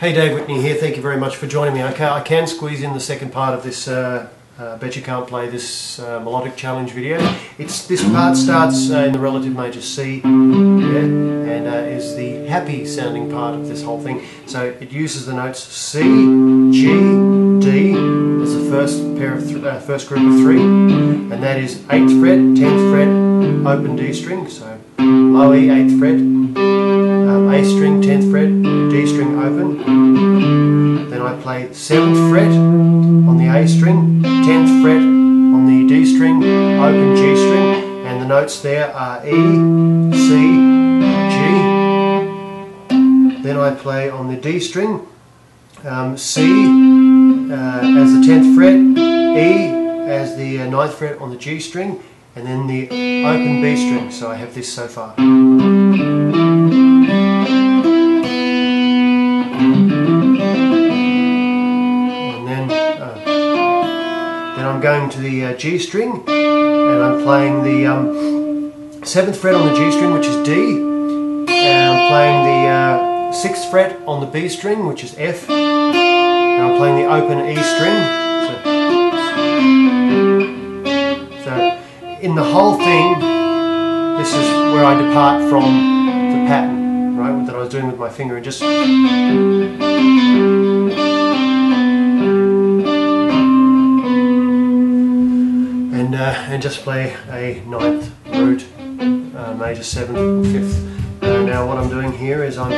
Hey Dave, Whitney here. Thank you very much for joining me. Okay, I can squeeze in the second part of this Betcha Can't Play This Melodic Challenge video. This part starts in the relative major C, yeah, and is the happy sounding part of this whole thing. So it uses the notes C, G, D as the first group of three, and that is 8th fret, 10th fret, open D string, so low E, 8th fret, A string, 10th fret, D string open. Then I play 7th fret on the A string, 10th fret on the D string, open G string, and the notes there are E, C, G. Then I play on the D string, C as the 10th fret, E as the 9th fret on the G string, and then the open B string. So I have this so far. Then I'm going to the G string, and I'm playing the 7th fret on the G string, which is D, and I'm playing the 6th fret on the B string, which is F, and I'm playing the open E string. So in the whole thing, this is where I depart from the pattern, right, that I was doing with my finger, and just and just play a 9th root, major 7th, and 5th. Now what I'm doing here is I'm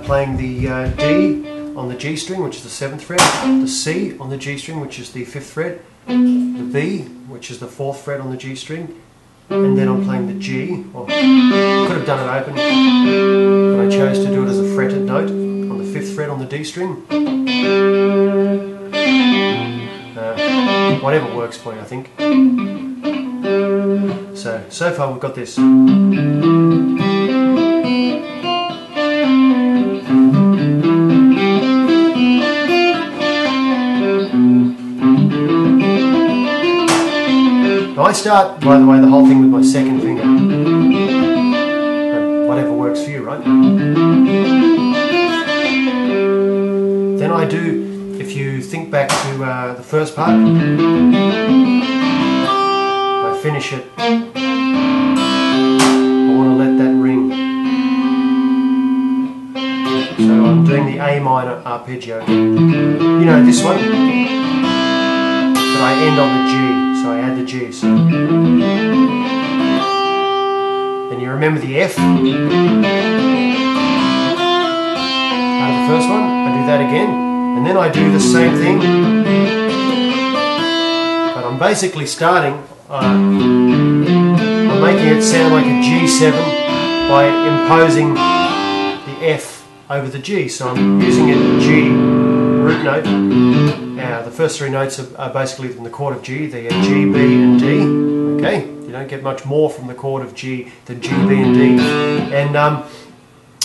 playing the D on the G string, which is the 7th fret, the C on the G string, which is the 5th fret, the B, which is the 4th fret on the G string, and then I'm playing the G. Well, I could have done it open, but I chose to do it as a fretted note on the 5th fret on the D string. Whatever works for you, I think. So far we've got this. Now I start, by the way, the whole thing with my second finger. But whatever works for you, right? Then I do. If you think back to the first part, I finish it. I want to let that ring. So I'm doing the A minor arpeggio. You know this one? But I end on the G, so I add the G. So. Then you remember the F. Out of the first one, I do that again. And then I do the same thing, but I'm basically starting, I'm making it sound like a G7 by imposing the F over the G. So I'm using a G root note. The first three notes are basically from the chord of G. They are G, B and D. Okay, you don't get much more from the chord of G than G, B and D.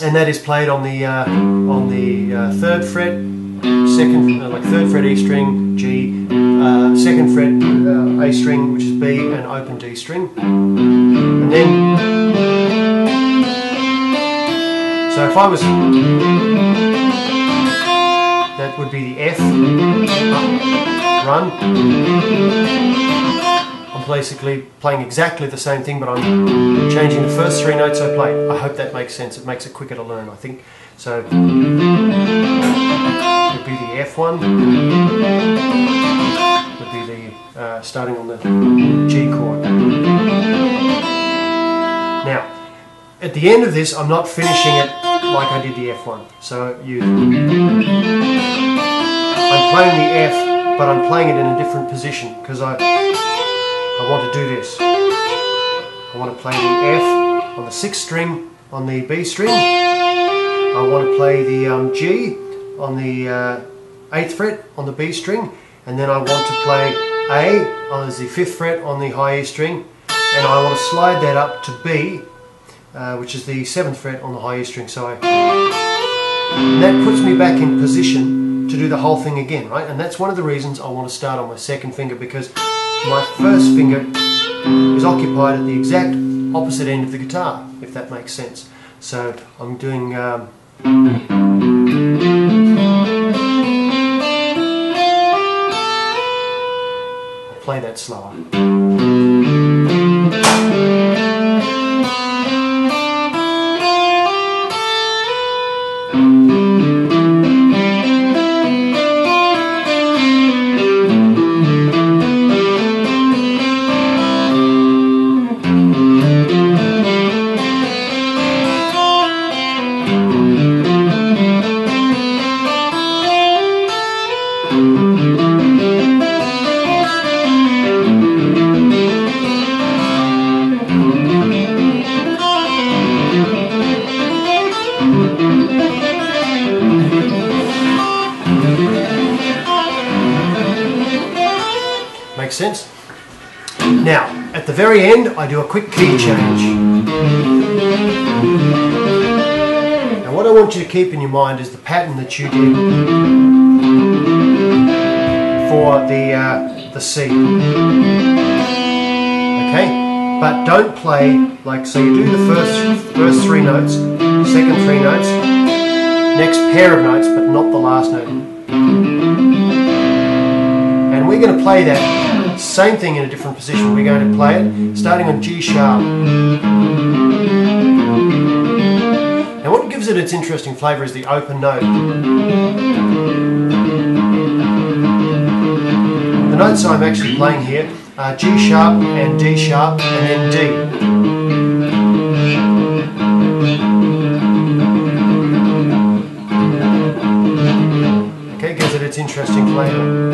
And that is played on the 3rd fret, like 3rd fret E string, G, 2nd fret A string, which is B, and open D string. And then, so if I was, that would be the F, run. I'm basically playing exactly the same thing, but I'm changing the first three notes I play. I hope that makes sense. It makes it quicker to learn, I think. So it would be the F one, would be the starting on the G chord. Now, at the end of this, I'm not finishing it like I did the F1. So I'm playing the F, but I'm playing it in a different position because I want to do this. I want to play the F on the 6th string on the B string. I want to play the G on the 8th fret on the B string, and then I want to play A as the 5th fret on the high E string, and I want to slide that up to B, which is the 7th fret on the high E string. And that puts me back in position to do the whole thing again, right? And that's one of the reasons I want to start on my second finger, because my first finger is occupied at the exact opposite end of the guitar, if that makes sense. So I'm doing I'll play that slower. Makes sense? Now, at the very end, I do a quick key change. Now, what I want you to keep in your mind is the pattern that you did for the C. Okay? But don't play like, so you do the first three notes, second three notes, next pair of notes, but not the last note. And we're going to play that same thing in a different position. We're going to play it starting on G sharp. Now what gives it its interesting flavour is the open note. The notes I'm actually playing here are G sharp and D sharp and then D. Okay, gives it its interesting flavour.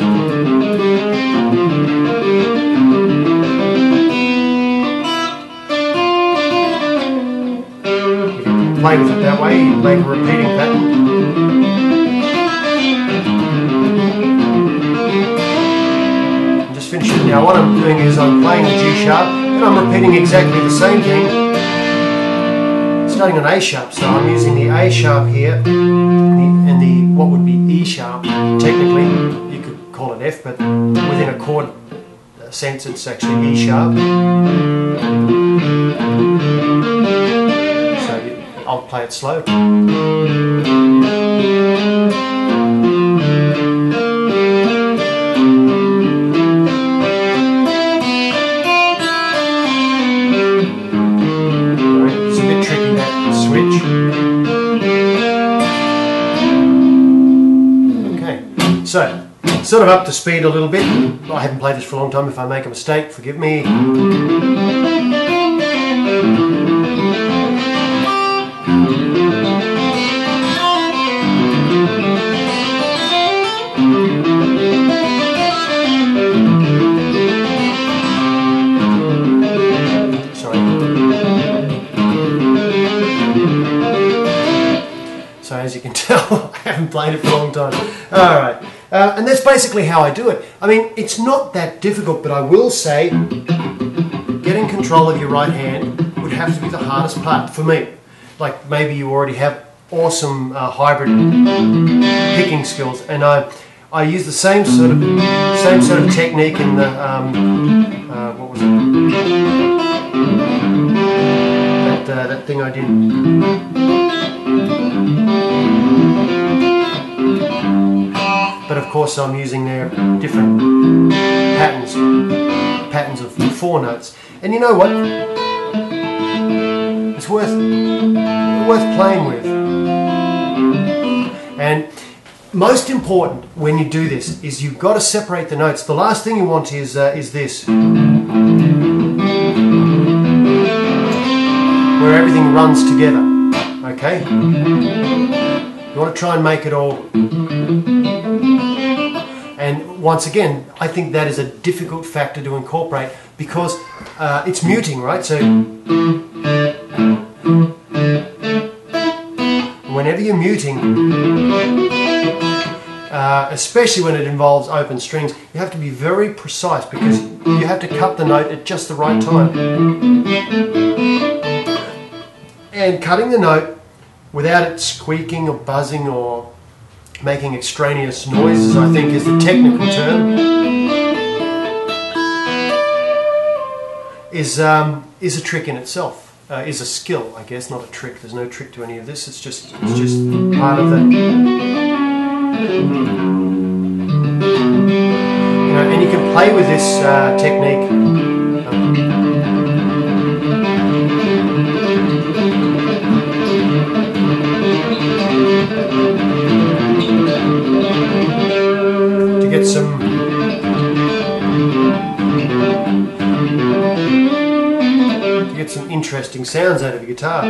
Play with it that way, you make a repeating pattern. And just finish it. Now what I'm doing is I'm playing the G sharp and I'm repeating exactly the same thing, starting on A sharp. So I'm using the A sharp here and the what would be E sharp. Technically, you could call it F, but within a chord sense it's actually E sharp. I'll play it slow. It's a bit tricky, that switch. Okay, so sort of up to speed a little bit. I haven't played this for a long time. If I make a mistake, forgive me. So as you can tell, I haven't played it for a long time. Alright, and that's basically how I do it. I mean, it's not that difficult, but I will say getting control of your right hand would have to be the hardest part for me. Like maybe you already have awesome hybrid picking skills, and I use the same sort of technique in the what was it? That thing I did. But of course I'm using their different patterns of 4 notes. And you know what? It's worth playing with. And most important when you do this is you've got to separate the notes. The last thing you want is this, where everything runs together. Okay? You want to try and make it all. And once again, I think that is a difficult factor to incorporate because it's muting, right? So whenever you're muting, especially when it involves open strings, you have to be very precise because you have to cut the note at just the right time. And cutting the note without it squeaking or buzzing or making extraneous noises, I think is the technical term, is a trick in itself. is a skill, I guess, not a trick. There's no trick to any of this. It's just part of the, and you can play with this technique. To get some interesting sounds out of your guitar.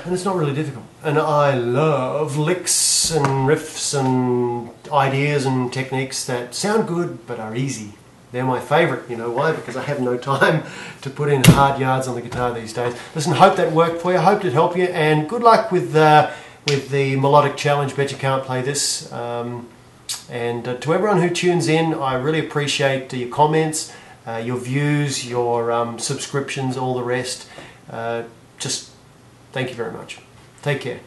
And it's not really difficult. And I love licks and riffs and ideas and techniques that sound good but are easy. They're my favourite. You know why? Because I have no time to put in hard yards on the guitar these days. Listen, hope that worked for you. Hope it helped you, and good luck with the Melodic Challenge. Betcha Can't Play This. And to everyone who tunes in, I really appreciate your comments, your views, your subscriptions, all the rest. Just thank you very much. Take care.